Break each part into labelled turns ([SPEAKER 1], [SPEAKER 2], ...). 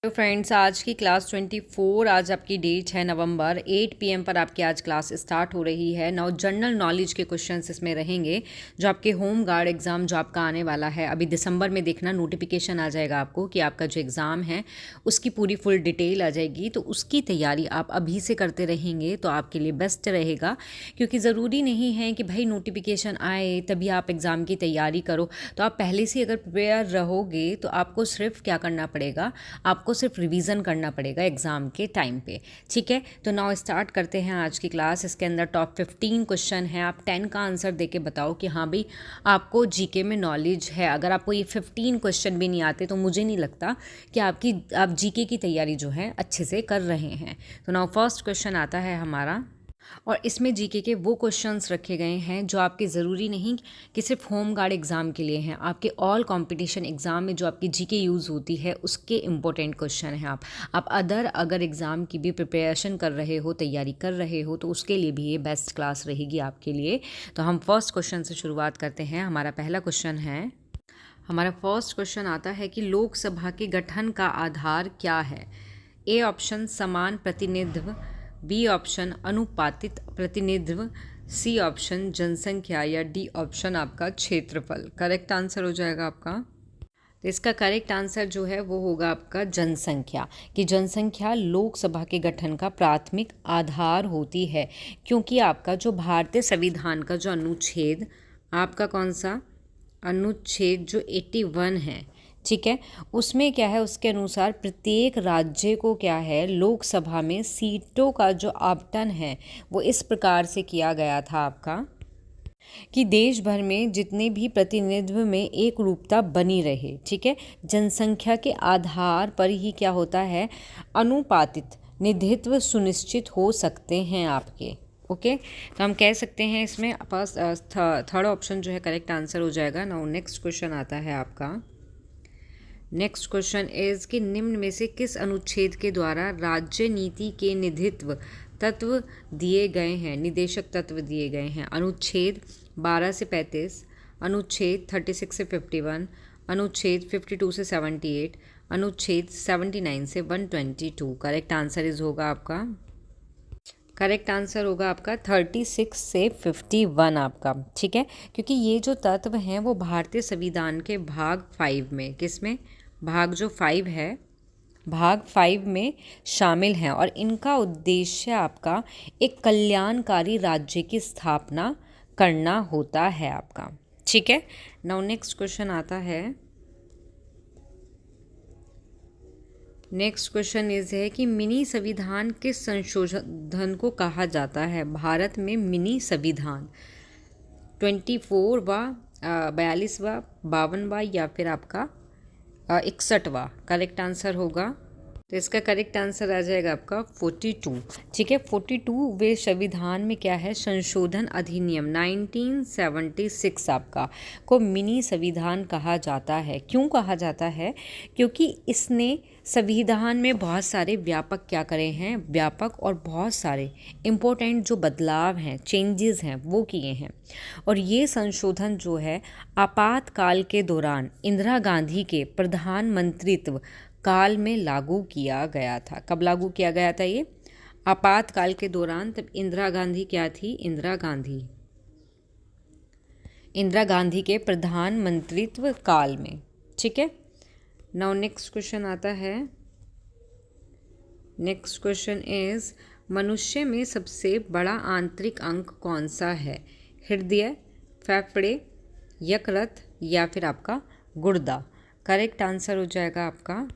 [SPEAKER 1] तो फ्रेंड्स, आज की क्लास 24, आज आपकी डेट है नवंबर 8 PM पर आपकी आज क्लास स्टार्ट हो रही है। नाउ जनरल नॉलेज के क्वेश्चंस इसमें रहेंगे जो आपके होम गार्ड एग्ज़ाम जो आपका आने वाला है अभी दिसंबर में। देखना नोटिफिकेशन आ जाएगा आपको कि आपका जो एग्ज़ाम है उसकी पूरी फुल डिटेल आ जाएगी। तो उसकी तैयारी आप अभी से करते रहेंगे तो आपके लिए बेस्ट रहेगा, क्योंकि ज़रूरी नहीं है कि भाई नोटिफिकेशन आए तभी आप एग्ज़ाम की तैयारी करो। तो आप पहले से अगर प्रिपेयर रहोगे तो आपको सिर्फ क्या करना पड़ेगा, आपको सिर्फ रिवीजन करना पड़ेगा एग्ज़ाम के टाइम पे। ठीक है, तो नाउ स्टार्ट करते हैं आज की क्लास। इसके अंदर टॉप 15 क्वेश्चन है। आप 10 का आंसर देके बताओ कि हाँ भाई आपको जीके में नॉलेज है। अगर आपको ये 15 क्वेश्चन भी नहीं आते तो मुझे नहीं लगता कि आप जीके की तैयारी जो है अच्छे से कर रहे हैं। तो नाउ फर्स्ट क्वेश्चन आता है हमारा, और इसमें जीके के वो क्वेश्चंस रखे गए हैं जो आपके ज़रूरी नहीं कि सिर्फ होम गार्ड एग्ज़ाम के लिए हैं, आपके ऑल कंपटीशन एग्ज़ाम में जो आपकी जीके यूज़ होती है उसके इम्पोर्टेंट क्वेश्चन हैं। आप अगर एग्ज़ाम की भी प्रिपरेशन कर रहे हो, तैयारी कर रहे हो, तो उसके लिए भी ये बेस्ट क्लास रहेगी आपके लिए। तो हम फर्स्ट क्वेश्चन से शुरुआत करते हैं। हमारा पहला क्वेश्चन है, हमारा फर्स्ट क्वेश्चन आता है कि लोकसभा के गठन का आधार क्या है। ए ऑप्शन समान प्रतिनिधित्व, बी ऑप्शन अनुपातित प्रतिनिधित्व, सी ऑप्शन जनसंख्या, या डी ऑप्शन आपका क्षेत्रफल। करेक्ट आंसर हो जाएगा आपका। तो इसका करेक्ट आंसर जो है वो होगा आपका जनसंख्या, कि जनसंख्या लोकसभा के गठन का प्राथमिक आधार होती है। क्योंकि आपका जो भारतीय संविधान का जो अनुच्छेद, आपका कौन सा अनुच्छेद जो 81 है, ठीक है, उसमें क्या है, उसके अनुसार प्रत्येक राज्य को क्या है, लोकसभा में सीटों का जो आवंटन है वो इस प्रकार से किया गया था आपका, कि देश भर में जितने भी प्रतिनिधित्व में एक रूपता बनी रहे। ठीक है, जनसंख्या के आधार पर ही क्या होता है, अनुपातित निधित्व सुनिश्चित हो सकते हैं आपके। ओके, तो हम कह सकते हैं इसमें फर्स्ट थर्ड ऑप्शन जो है करेक्ट आंसर हो जाएगा। नाउ नेक्स्ट क्वेश्चन आता है आपका। नेक्स्ट क्वेश्चन इज कि निम्न में से किस अनुच्छेद के द्वारा राज्य नीति के निधित्व तत्व दिए गए हैं, निदेशक तत्व दिए गए हैं। अनुच्छेद 12 से 35, अनुच्छेद 36 से 51, अनुच्छेद 52 से 78, अनुच्छेद 79 से 122। करेक्ट आंसर इज होगा आपका, करेक्ट आंसर होगा आपका 36 से 51 आपका। ठीक है, क्योंकि ये जो तत्व हैं वो भारतीय संविधान के भाग 5 में, किसमें, भाग जो 5 है, भाग 5 में शामिल हैं, और इनका उद्देश्य आपका एक कल्याणकारी राज्य की स्थापना करना होता है आपका। ठीक है, नाउ नेक्स्ट क्वेश्चन आता है। नेक्स्ट क्वेश्चन इज है कि मिनी संविधान किस संशोधन को कहा जाता है। भारत में मिनी संविधान 24वां, 42वां, 52वां, या फिर आपका 61वां। करेक्ट आंसर होगा, तो इसका करेक्ट आंसर आ जाएगा आपका 42। ठीक है, 42वें संविधान में क्या है, संशोधन अधिनियम 1976 आपका को मिनी संविधान कहा जाता है। क्यों कहा जाता है, क्योंकि इसने संविधान में बहुत सारे व्यापक क्या करे हैं, व्यापक और बहुत सारे इम्पोर्टेंट जो बदलाव हैं, चेंजेस हैं, वो किए हैं। और ये संशोधन जो है आपातकाल के दौरान इंदिरा गांधी के प्रधानमंत्रित्व काल में लागू किया गया था। कब लागू किया गया था ये, आपातकाल के दौरान। तब इंदिरा गांधी क्या थी, इंदिरा गांधी के प्रधानमंत्रित्व काल में। ठीक है, नाउ नेक्स्ट क्वेश्चन आता है। नेक्स्ट क्वेश्चन इज, मनुष्य में सबसे बड़ा आंतरिक अंग कौन सा है। हृदय, फेफड़े, यकृत, या फिर आपका गुर्दा। करेक्ट आंसर हो जाएगा आपका,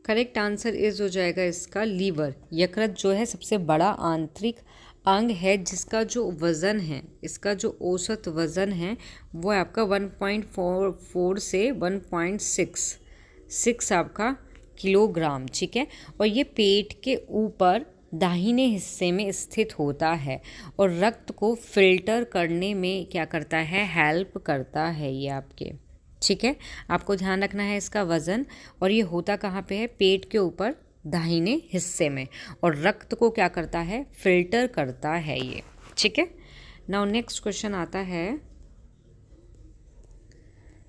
[SPEAKER 1] करेक्ट आंसर इज हो जाएगा इसका लीवर। यकृत जो है सबसे बड़ा आंतरिक अंग है, जिसका जो वज़न है, इसका जो औसत वज़न है वो है आपका 1.44 से 1.66 आपका किलोग्राम। ठीक है, और ये पेट के ऊपर दाहिने हिस्से में स्थित होता है, और रक्त को फिल्टर करने में क्या करता है, हेल्प करता है ये आपके। ठीक है, आपको ध्यान रखना है इसका वज़न, और ये होता कहाँ पे है, पेट के ऊपर दाहिने हिस्से में, और रक्त को क्या करता है, फिल्टर करता है ये। ठीक है, नाउ नेक्स्ट क्वेश्चन आता है।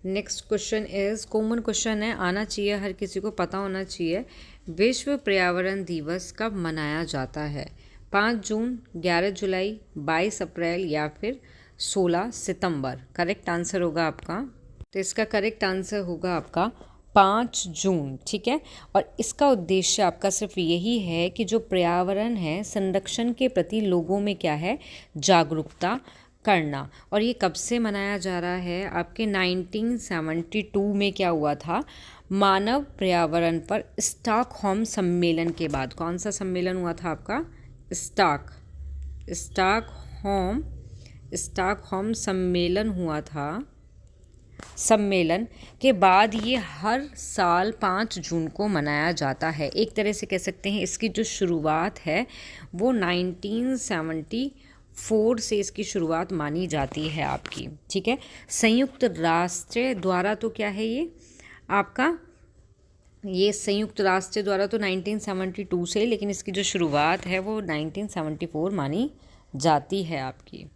[SPEAKER 1] Next question is common question है, आना चाहिए, हर किसी को पता होना चाहिए। विश्व पर्यावरण दिवस कब मनाया जाता है? 5 जून, 11 जुलाई, 22 अप्रैल या फिर 16 सितंबर? करेक्ट आंसर होगा आपका, तो इसका करेक्ट आंसर होगा आपका 5 जून। ठीक है, और इसका उद्देश्य आपका सिर्फ यही है कि जो पर्यावरण है संरक्षण के प्रति लोगों में क्या है, जागरूकता करना। और ये कब से मनाया जा रहा है? आपके 1972 में क्या हुआ था, मानव पर्यावरण पर स्टॉकहोम सम्मेलन के बाद। कौन सा सम्मेलन हुआ था आपका? स्टॉकहोम स्टॉकहोम सम्मेलन हुआ था। सम्मेलन के बाद ये हर साल 5 जून को मनाया जाता है। एक तरह से कह सकते हैं इसकी जो शुरुआत है वो 1974 से इसकी शुरुआत मानी जाती है आपकी। ठीक है, संयुक्त राष्ट्र द्वारा तो क्या है ये आपका, ये संयुक्त राष्ट्र द्वारा तो 1972 से, लेकिन इसकी जो शुरुआत है वो 1974 मानी जाती है आपकी।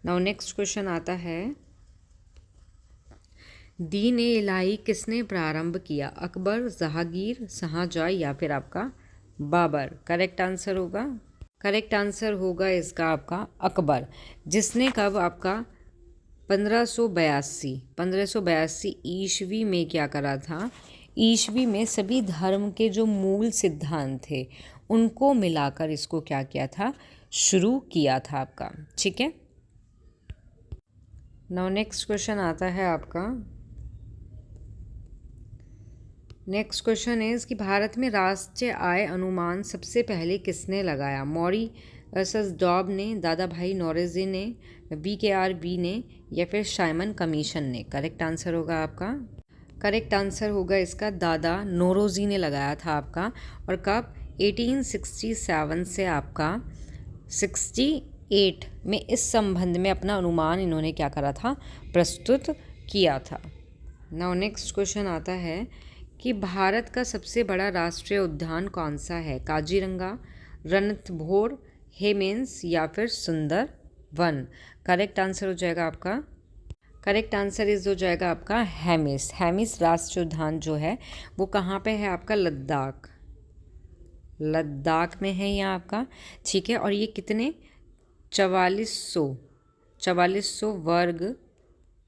[SPEAKER 1] नाउ नेक्स्ट क्वेश्चन आता है, दीन ए इलाही किसने प्रारंभ किया? अकबर, जहांगीर, शाहजहां या फिर आपका बाबर? करेक्ट आंसर होगा, करेक्ट आंसर होगा इसका आपका अकबर, जिसने कब आपका 1582 ईस्वी में क्या करा था, ईस्वी में सभी धर्म के जो मूल सिद्धांत थे उनको मिलाकर इसको क्या किया था, शुरू किया था आपका। ठीक है, नाउ नेक्स्ट क्वेश्चन आता है आपका, नेक्स्ट क्वेश्चन इज कि भारत में राष्ट्रीय आय अनुमान सबसे पहले किसने लगाया? मॉरी वर्सेस डॉब ने, दादा भाई नौरोजी ने, BKRB ने या फिर साइमन कमीशन ने? करेक्ट आंसर होगा आपका, करेक्ट आंसर होगा इसका दादा नौरोजी ने लगाया था आपका। और कब? 1867 से आपका 68 में इस संबंध में अपना अनुमान इन्होंने क्या करा था, प्रस्तुत किया था। नाउ नेक्स्ट क्वेश्चन आता है कि भारत का सबसे बड़ा राष्ट्रीय उद्यान कौन सा है? काजीरंगा, रणथंभौर, हेमिस या फिर सुंदरवन? करेक्ट आंसर हो जाएगा आपका, करेक्ट आंसर इज हो जाएगा आपका हेमिस। हेमिस राष्ट्रीय उद्यान जो है वो कहाँ पे है आपका? लद्दाख में है यहाँ आपका। ठीक है, और ये कितने 4400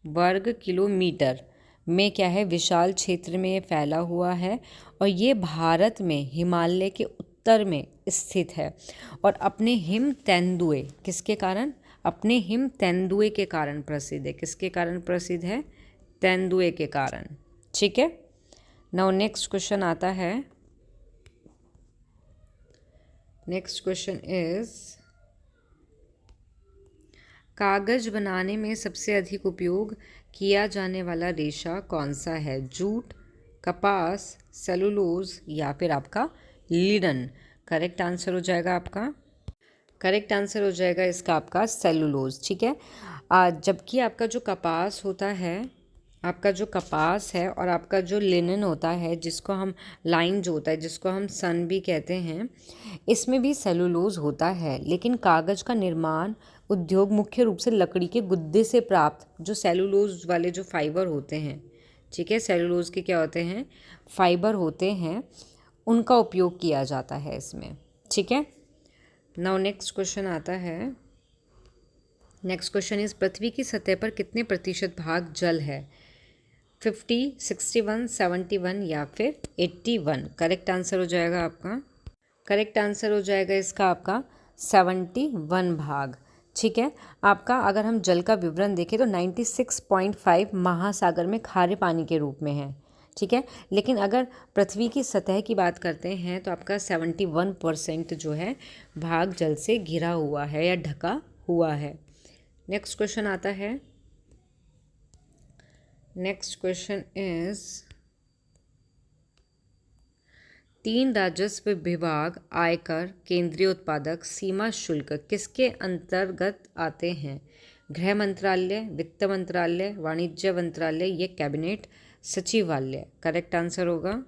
[SPEAKER 1] वर्ग किलोमीटर में क्या है, विशाल क्षेत्र में फैला हुआ है। और ये भारत में हिमालय के उत्तर में स्थित है और अपने हिम तेंदुए किसके कारण, अपने हिम तेंदुए के कारण प्रसिद्ध है। किसके कारण प्रसिद्ध है? तेंदुए के कारण। ठीक है, नाउ नेक्स्ट क्वेश्चन आता है, नेक्स्ट क्वेश्चन इज कागज बनाने में सबसे अधिक उपयोग किया जाने वाला रेशा कौन सा है? जूट, कपास, सेलुलोज या फिर आपका लिनन? करेक्ट आंसर हो जाएगा आपका, करेक्ट आंसर हो जाएगा इसका आपका सेलुलोज। ठीक है, जबकि आपका जो कपास होता है, आपका जो कपास है और आपका जो लिनन होता है, जिसको हम लाइन जो होता है, जिसको हम सन भी कहते हैं, इसमें भी सेलुलोज होता है। लेकिन कागज़ का निर्माण उद्योग मुख्य रूप से लकड़ी के गुद्दे से प्राप्त जो सेलुलोज वाले जो फाइबर होते हैं, ठीक है, सेलुलोज के क्या होते हैं, फाइबर होते हैं, उनका उपयोग किया जाता है इसमें। ठीक है, नाउ नेक्स्ट क्वेश्चन आता है, नेक्स्ट क्वेश्चन इज पृथ्वी की सतह पर कितने प्रतिशत भाग जल है? 50, 61, 71 या फिर 81? करेक्ट आंसर हो जाएगा आपका, करेक्ट आंसर हो जाएगा इसका आपका 71 भाग। ठीक है, आपका अगर हम जल का विवरण देखें तो 96.5 महासागर में खारे पानी के रूप में है। ठीक है, लेकिन अगर पृथ्वी की सतह की बात करते हैं तो आपका 71% जो है भाग जल से घिरा हुआ है या ढका हुआ है। नेक्स्ट क्वेश्चन आता है, नेक्स्ट क्वेश्चन इज 3 राजस्व विभाग आयकर, केंद्रीय उत्पादक, सीमा शुल्क किसके अंतर्गत आते हैं? गृह मंत्रालय, वित्त मंत्रालय, वाणिज्य मंत्रालय या कैबिनेट सचिवालय? करेक्ट आंसर होगा,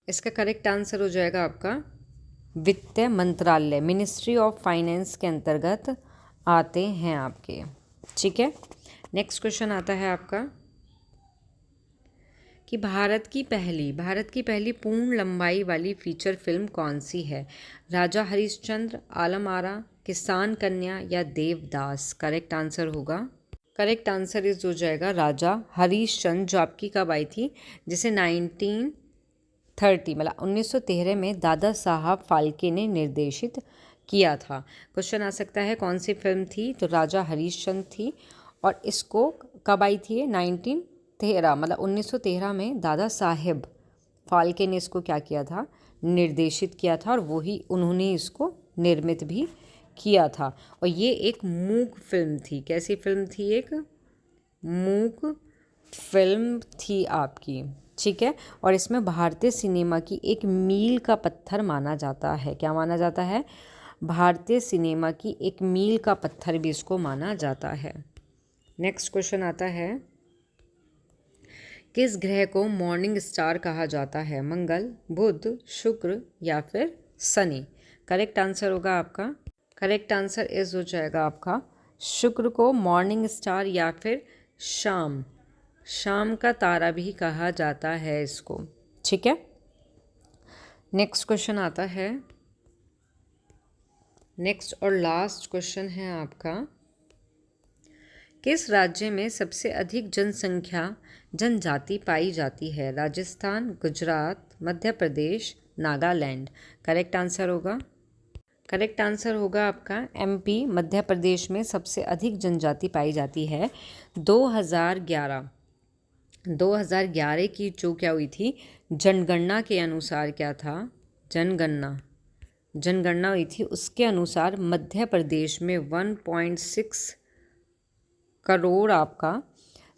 [SPEAKER 1] इसका करेक्ट आंसर हो जाएगा आपका वित्त मंत्रालय, मिनिस्ट्री ऑफ फाइनेंस के अंतर्गत आते हैं आपके। ठीक है, नेक्स्ट क्वेश्चन आता है आपका, कि भारत की पहली पूर्ण लंबाई वाली फीचर फिल्म कौन सी है? राजा हरिश्चंद्र, आलम आरा, किसान कन्या या देवदास? करेक्ट आंसर होगा, करेक्ट आंसर इज हो जाएगा राजा हरिश्चंद्र, जो आपकी कब आई थी, जिसे 1930 मतलब 1913 में दादा साहब फाल्के ने निर्देशित किया था। क्वेश्चन आ सकता है कौन सी फिल्म थी, तो राजा हरिश्चंद्र थी। और इसको कब आई थी? 1913 मतलब 1913 में दादा साहेब फाल्के ने इसको क्या किया था, निर्देशित किया था, और वही उन्होंने इसको निर्मित भी किया था। और ये एक मूक फिल्म थी। कैसी फिल्म थी? एक मूक फिल्म थी आपकी, ठीक है। और इसमें भारतीय सिनेमा की एक मील का पत्थर माना जाता है। क्या माना जाता है? भारतीय सिनेमा की एक मील का पत्थर भी इसको माना जाता है। नेक्स्ट क्वेश्चन आता है, किस ग्रह को मॉर्निंग स्टार कहा जाता है? मंगल, बुध, शुक्र या फिर शनि? करेक्ट आंसर होगा आपका, करेक्ट आंसर इज हो जाएगा आपका शुक्र को मॉर्निंग स्टार या फिर शाम का तारा भी कहा जाता है इसको, ठीक है। नेक्स्ट क्वेश्चन आता है, नेक्स्ट और लास्ट क्वेश्चन है आपका, किस राज्य में सबसे अधिक जनजाति पाई जाती है? राजस्थान, गुजरात, मध्य प्रदेश, नागालैंड? करेक्ट आंसर होगा, करेक्ट आंसर होगा आपका एमपी, मध्य प्रदेश में सबसे अधिक जनजाति पाई जाती है। 2011 की जो क्या हुई थी जनगणना के अनुसार, क्या था, जनगणना हुई थी, उसके अनुसार मध्य प्रदेश में 1.6 करोड़ आपका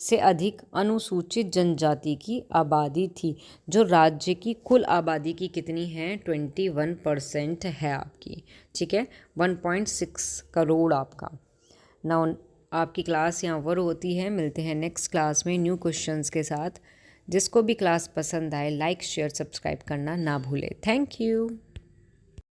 [SPEAKER 1] से अधिक अनुसूचित जनजाति की आबादी थी, जो राज्य की कुल आबादी की कितनी है? 21% है आपकी, ठीक है। 1.6 करोड़ आपका। ना आपकी क्लास यहाँ पर होती है। मिलते हैं नेक्स्ट क्लास में न्यू क्वेश्चंस के साथ। जिसको भी क्लास पसंद आए लाइक शेयर सब्सक्राइब करना ना भूले। Thank you.